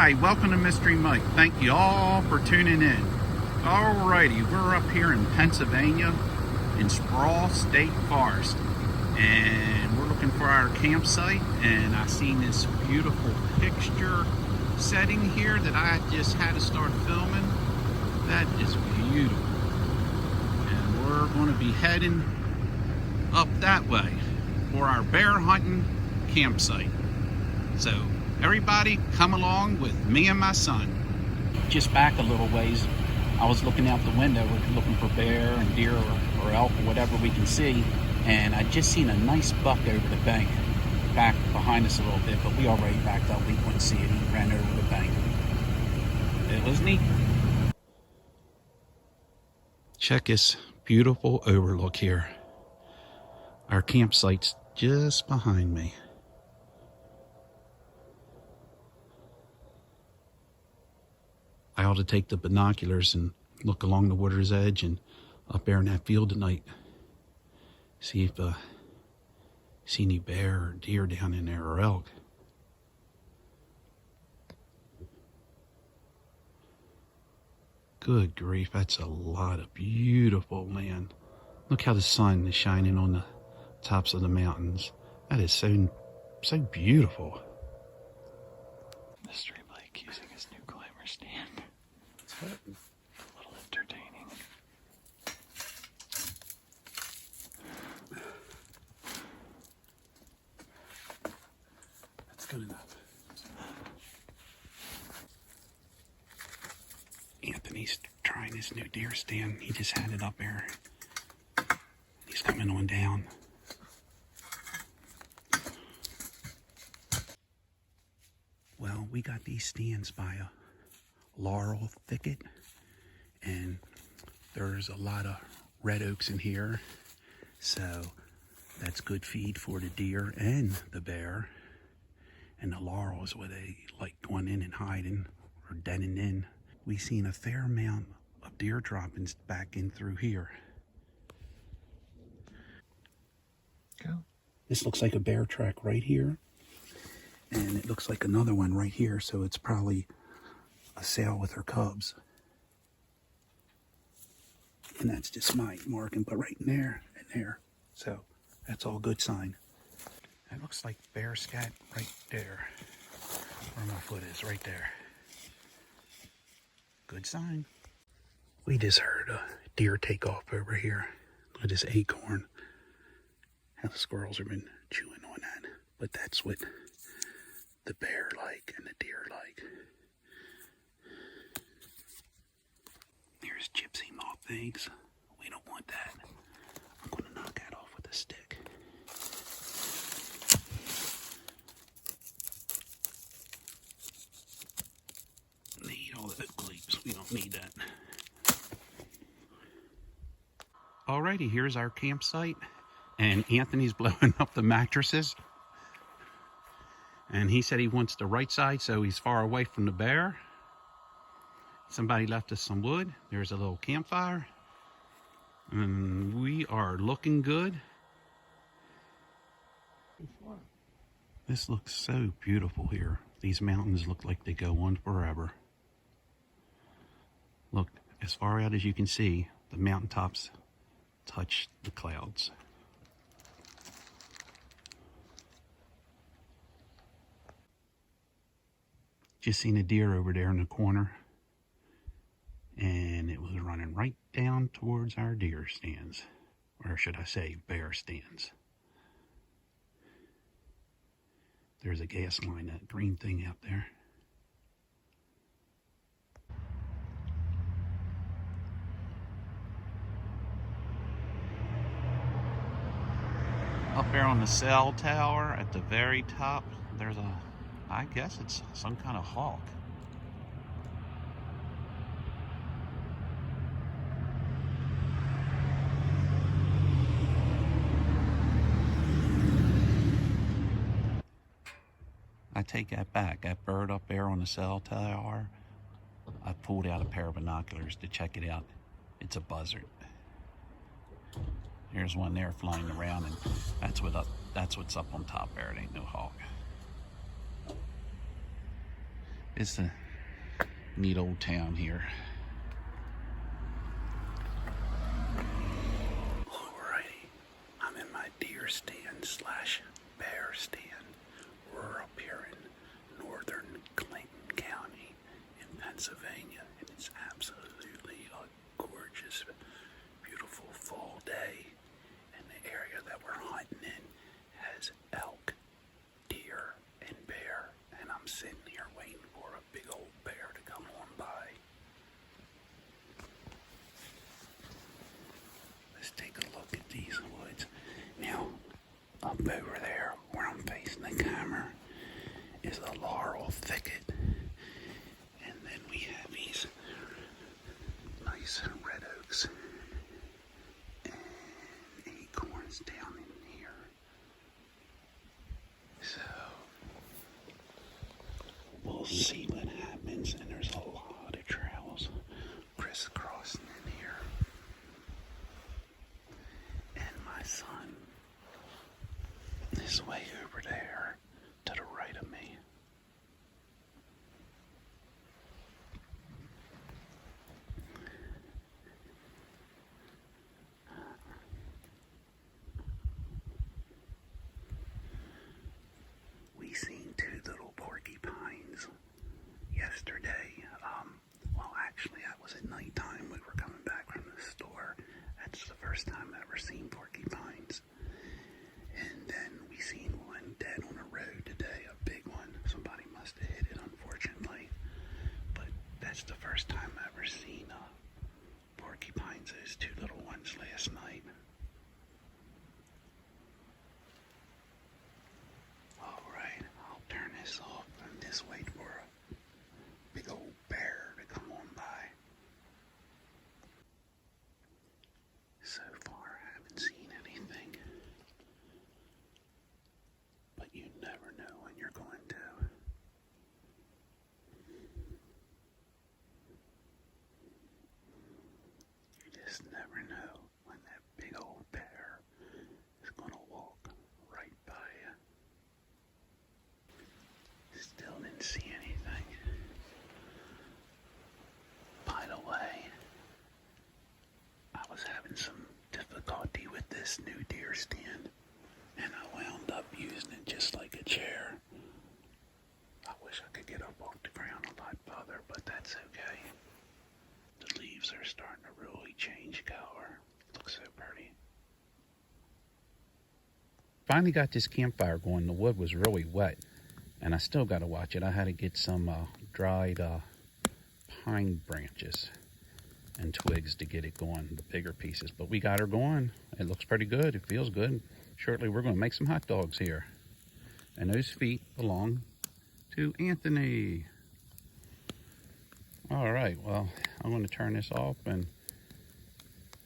Hi, welcome to Mystery Mike. Thank you all for tuning in. Alrighty, we're up here in Pennsylvania in Sproul State Forest, and we're looking for our campsite, and I seen this beautiful picture setting here that I just had to start filming. That is beautiful. And we're going to be heading up that way for our bear hunting campsite. So everybody come along with me and my son. Just back a little ways, I was looking out the window, we're looking for bear and deer or elk or whatever we can see, and I just seen a nice buck over the bank back behind us a little bit, but we already backed up, we couldn't see it. He ran over the bank. It was neat. Check this beautiful overlook here. Our campsite's just behind me. I ought to take the binoculars and look along the water's edge and up there in that field tonight. See if see any bear or deer down in there or elk. Good grief, that's a lot of beautiful land. Look how the sun is shining on the tops of the mountains. That is so beautiful. Mystery Mike using his new climber stand. A little entertaining. That's good enough. Anthony's trying his new deer stand. He just had it up there. He's coming on down. Well, we got these stands by a laurel thicket, and there's a lot of red oaks in here, so that's good feed for the deer and the bear. And the laurel is where they like going in and hiding or denning in. We seen a fair amount of deer droppings back in through here. Go. This looks like a bear track right here, and it looks like another one right here, so it's probably a sow with her cubs. And that's just my marking, but right in there and there. So that's all good sign. That looks like bear scat right there, where my foot is, right there. Good sign. We just heard a deer take off over here. Look at this acorn. How the squirrels have been chewing on that. But that's what the bear like and the deer like. There's gypsy moth eggs. We don't want that. I'm going to knock that off with a stick. They eat all the oak leaves. We don't need that. Alrighty, here's our campsite. And Anthony's blowing up the mattresses. And he said he wants the right side, so he's far away from the bear. Somebody left us some wood. There's a little campfire. And we are looking good. This looks so beautiful here. These mountains look like they go on forever. Look, as far out as you can see, the mountaintops touch the clouds. Just seen a deer over there in the corner, and it was running right down towards our deer stands, or should I say bear stands. There's a gas line, that green thing out there. Up there on the cell tower at the very top, there's I guess it's some kind of hawk. I take that back. That bird up there on the cell tower, I pulled out a pair of binoculars to check it out. It's a buzzard. Here's one there flying around, and that's what's up on top there. It ain't no hawk. It's a neat old town here. Alrighty, I'm in my deer stand slash bear stand. We're up here in northern Clinton County in Pennsylvania, and it's absolutely a gorgeous, beautiful fall day. And the area that we're hunting in has elk, deer, and bear. And I'm sitting here waiting for a big old bear to come on by. Let's take a look at these woods. Now, up over there, where I'm facing the camera, is a laurel thicket. And then we have these nice red oaks and acorns down in here. So, we'll see what happens. And there's a lot of trails crisscrossing in here. And my son is way over there to the right of me. We seen two little porcupines yesterday. Well, actually, that was at nighttime. We were coming back from the store. That's the first time I ever seen porcupines. And then we seen one dead on the road today, a big one. Somebody must have hit it, unfortunately. But that's the first time I ever seen porcupines. Those two little ones last night. Alright, I'll turn this off and just wait for a big old bear to come on by. So far, I haven't seen anything. But you never know when you're going to. You just never know when that big old bear is going to walk right by you. Still didn't see anything. By the way, I was having some difficulty with this new deer stand, and I wound up using it just like a chair. I wish I could get up off the ground a lot further, but that's okay. The leaves are starting to really change color. Looks so pretty. Finally got this campfire going. The wood was really wet, and I still got to watch it. I had to get some dried pine branches and twigs to get it going, the bigger pieces. But we got her going. It looks pretty good. It feels good. Shortly, we're going to make some hot dogs here. And those feet belong to Anthony. All right, well, I'm going to turn this off and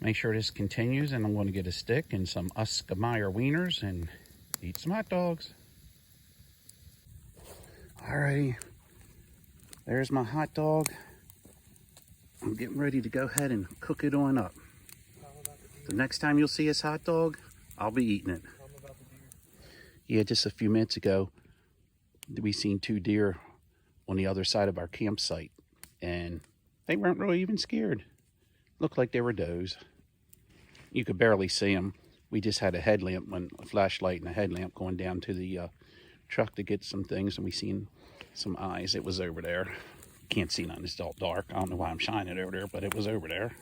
make sure this continues. And I'm going to get a stick and some Oscar Mayer wieners and eat some hot dogs. All righty, there's my hot dog. I'm getting ready to go ahead and cook it on up. The next time you'll see this hot dog, I'll be eating it. Yeah, just a few minutes ago, we seen two deer on the other side of our campsite, and they weren't really even scared. Looked like they were does. You could barely see them. We just had a headlamp, a flashlight and a headlamp going down to the truck to get some things, and we seen some eyes. It was over there. Can't see none, it's all dark. I don't know why I'm shining it over there, but it was over there.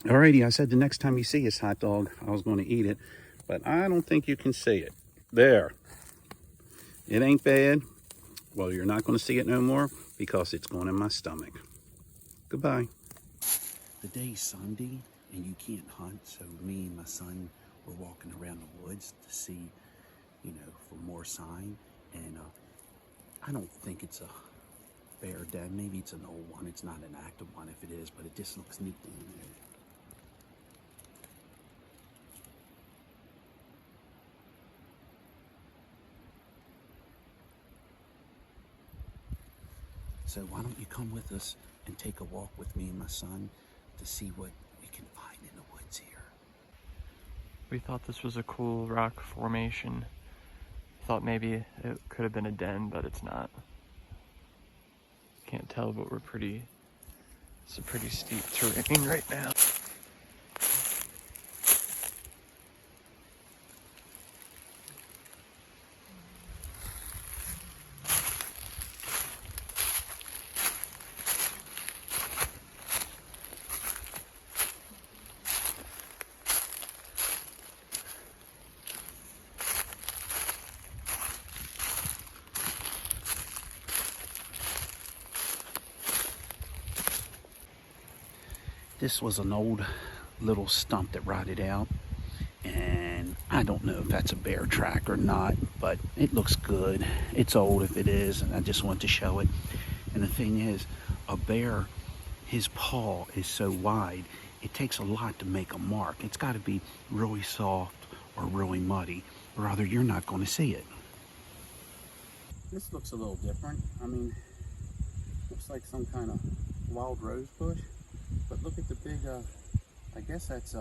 Alrighty, I said the next time you see this hot dog, I was going to eat it, but I don't think you can see it. There. It ain't bad. Well, you're not going to see it no more because it's going in my stomach. Goodbye. The day's Sunday and you can't hunt, so me and my son were walking around the woods to see, for more sign, and I don't think it's a bear den. Maybe it's an old one. It's not an active one if it is, but it just looks neat. So why don't you come with us and take a walk with me and my son to see what we can find in the woods here. We thought this was a cool rock formation. Thought maybe it could have been a den, but it's not. Can't tell, but it's a pretty steep terrain right now. This was an old little stump that rotted out, and I don't know if that's a bear track or not, but it looks good. It's old if it is, and I just want to show it. And the thing is, a bear, his paw is so wide, it takes a lot to make a mark. It's got to be really soft or really muddy, or other you're not going to see it. This looks a little different. I mean, looks like some kind of wild rose bush. But look at the big, I guess that's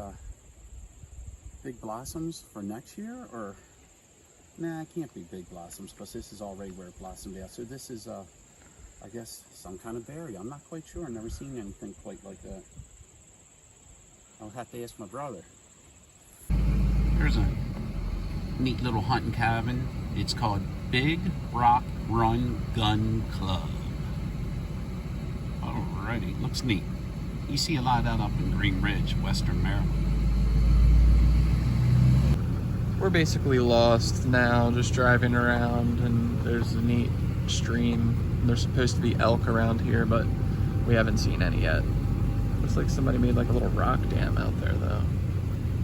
big blossoms for next year, or nah, it can't be big blossoms because this is already where it blossomed out. So this is, I guess, some kind of berry. I'm not quite sure. I've never seen anything quite like that. I'll have to ask my brother. There's a neat little hunting cabin. It's called Big Rock Run Gun Club. Alrighty, looks neat. You see a lot of that up in Green Ridge, Western Maryland. We're basically lost now, just driving around, and there's a neat stream. There's supposed to be elk around here, but we haven't seen any yet. Looks like somebody made like a little rock dam out there, though.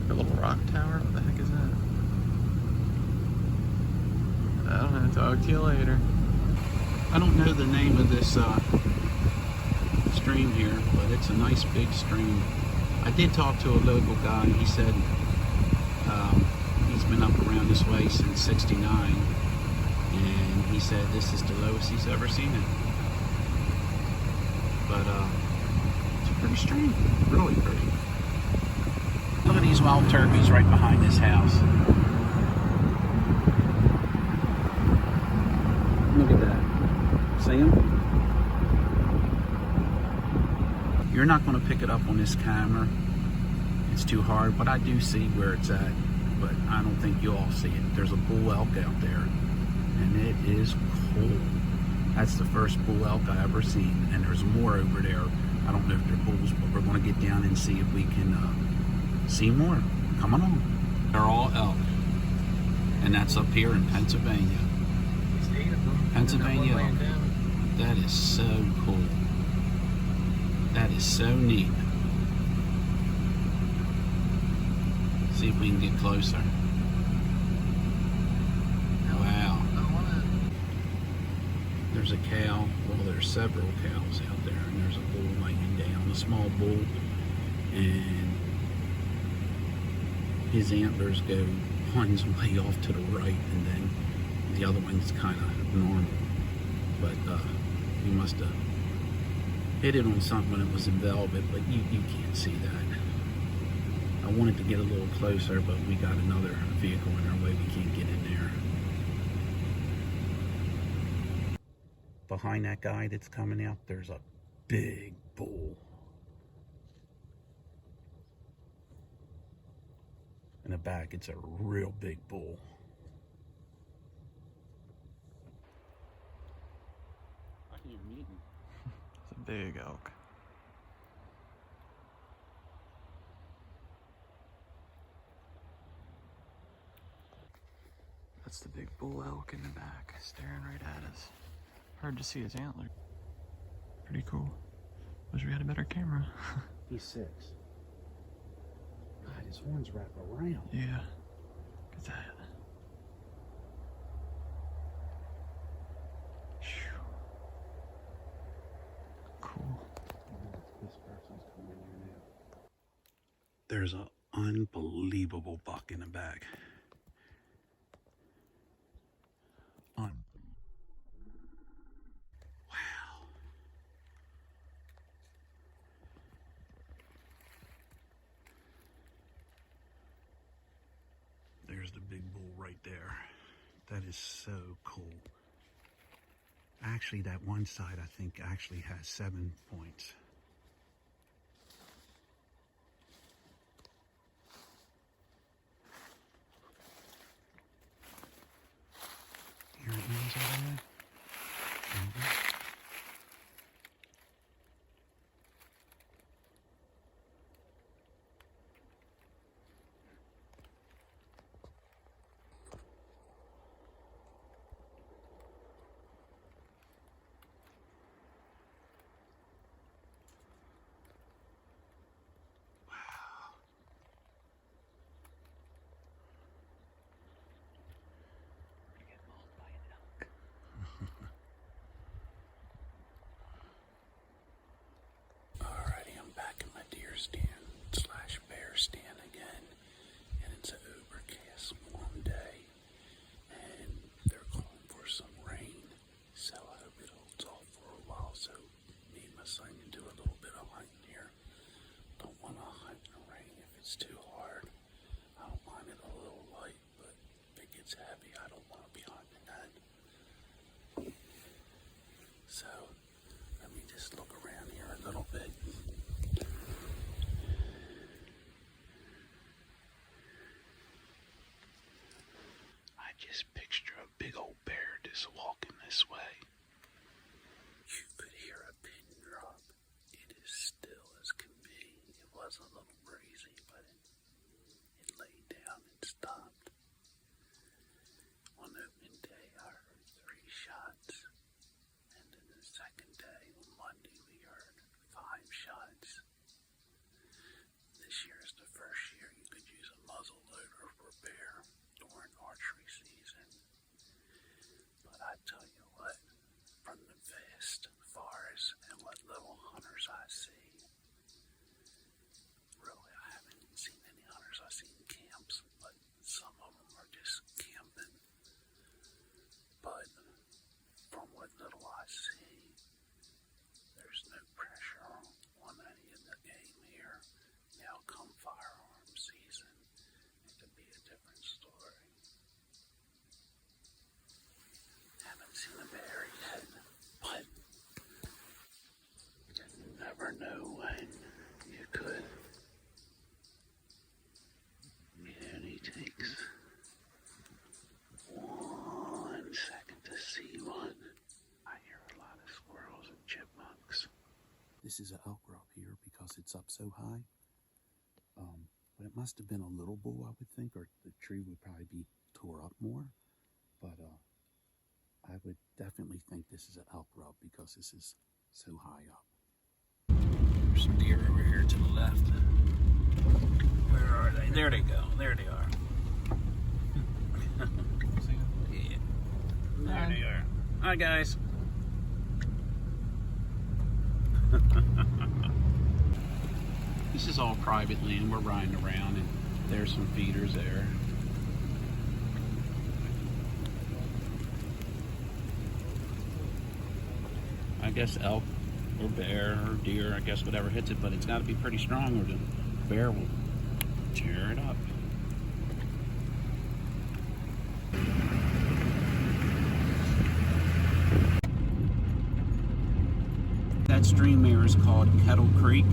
A little rock tower? What the heck is that? I don't know. Talk to you later. I don't know the name of this stream here, but it's a nice big stream. I did talk to a local guy. He said he's been up around this way since '69, and he said this is the lowest he's ever seen it. But it's a pretty stream, really pretty. Look at these wild turkeys right behind this house. Look at that. See them? You're not going to pick it up on this camera. It's too hard, but I do see where it's at. But I don't think you all see it. There's a bull elk out there, and it is cool. That's the first bull elk I ever seen, and there's more over there. I don't know if they're bulls, but we're going to get down and see if we can see more. Come on. They're all elk, and that's up here in Pennsylvania. Pennsylvania elk. That is so cool. That is so neat. See if we can get closer. Wow. There's a cow. Well, there's several cows out there, and there's a bull laying down, a small bull, and his antlers go, one's way off to the right, and then the other one's kind of normal. But he must have hit it on something when it was in velvet, but you can't see that. I wanted to get a little closer, but we got another vehicle in our way. We can't get in there. Behind that guy that's coming out, there's a big bull. In the back, it's a real big bull. I hear him eating. It's a big elk. That's the big bull elk in the back, staring right at us. Hard to see his antler. Pretty cool. Wish we had a better camera. He's 6. God, his horns wrap around. Yeah. Look at that. Phew. Cool. This person's coming in now. There's an unbelievable buck in the back. Wow. There's the big bull right there. That is so cool. Actually, that one side I think actually has 7 points. Here it is over there. Alrighty, I'm back in my deer stand slash bear stand again, and it's an overcast, warm day, and they're calling for some rain, so I hope it holds off for a while so me and my son can do a little bit of hunting here. Don't want to hunt in the rain if it's too hard. I don't mind it a little light, but if it gets heavy, I don't want to be hunting that. So let me just look around here a little bit. I just picture a big old bear just walking this way. You could hear a pin drop. It is still as can be. It was a little breezy, but it laid down and stopped. On opening day, I heard 3 shots. And then the second day, on Monday, we heard 5 shots. This year is the first year you could use a muzzle loader for bear during archery season. But I tell you what, from the vast forest and what little hunters I see, really I haven't seen any hunters. I've seen camps, but some of them are just camping. But from what little I see, there's no pressure on any of the game here. Now come firearm season, it could be a different story. Haven't seen a bear yet, but you never know when you could. It only takes 1 second to see one. I hear a lot of squirrels and chipmunks. This is an elk row up here because it's up so high. But it must have been a little bull, I would think, or the tree would probably be tore up more. But I would definitely think this is an elk rub because this is so high up. There's some deer over here to the left. Where are they? There they go. There they are. Yeah. There they are. Hi, guys. This is all private land. We're riding around, and there's some feeders there. I guess elk or bear or deer, I guess whatever hits it, but it's got to be pretty strong or the bear will tear it up. That stream there is called Kettle Creek,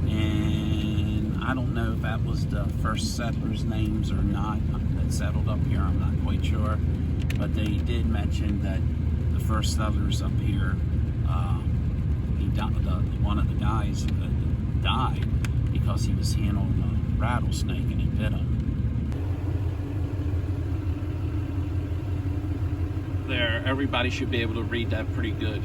and I don't know if that was the first settlers' names or not that settled up here. I'm not quite sure, but they did mention that the first settlers up here, one of the guys died because he was handling a rattlesnake and it bit him. There, everybody should be able to read that pretty good.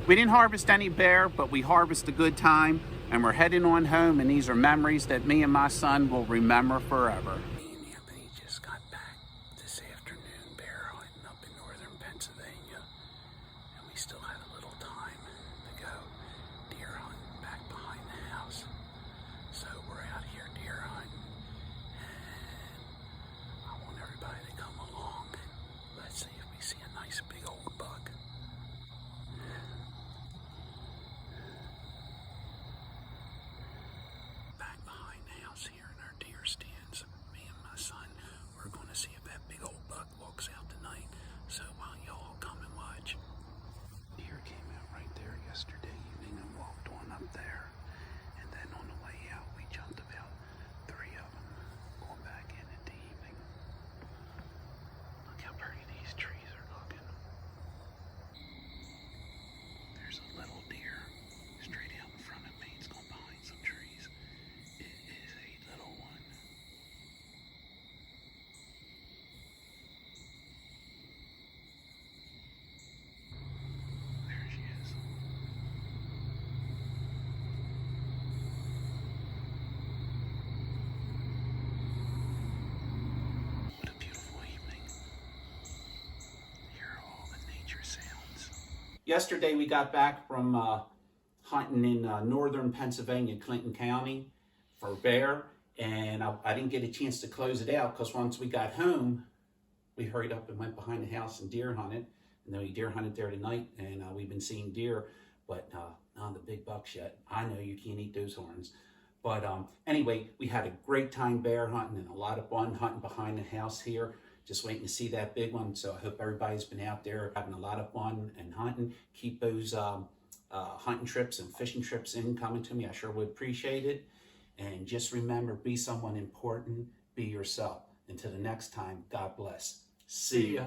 We didn't harvest any bear, but we harvest a good time, and we're heading on home, and these are memories that me and my son will remember forever. Me and Anthony just got back this afternoon bear hunting up in northern Pennsylvania, and we still had a little time to go deer hunting back behind the house. So we're out here deer hunting, and I want everybody to come along. Let's see if we see a nice big old buck. Back behind the house here in our deer stands, me and my son, we're going to see if that big old buck walks out tonight. So why don't y'all come and watch? Deer came out right there yesterday evening and walked on up there. And then on the way out, we jumped about 3 of them going back in at the evening. Look how pretty these trees are looking. There's a little deer straight out in front of me. It's going behind some trees. It is a little one. There she is. What a beautiful evening. Hear all the nature sounds. Yesterday we got back from hunting in northern Pennsylvania, Clinton County, for bear, and I didn't get a chance to close it out because once we got home, we hurried up and went behind the house and deer hunted, and then we deer hunted there tonight, and we've been seeing deer, but not the big bucks yet. I know you can't eat those horns. But anyway, we had a great time bear hunting and a lot of fun hunting behind the house here. Just waiting to see that big one. So I hope everybody's been out there having a lot of fun and hunting. Keep those hunting trips and fishing trips coming to me. I sure would appreciate it. And just remember, be someone important, be yourself. Until the next time, God bless. See ya.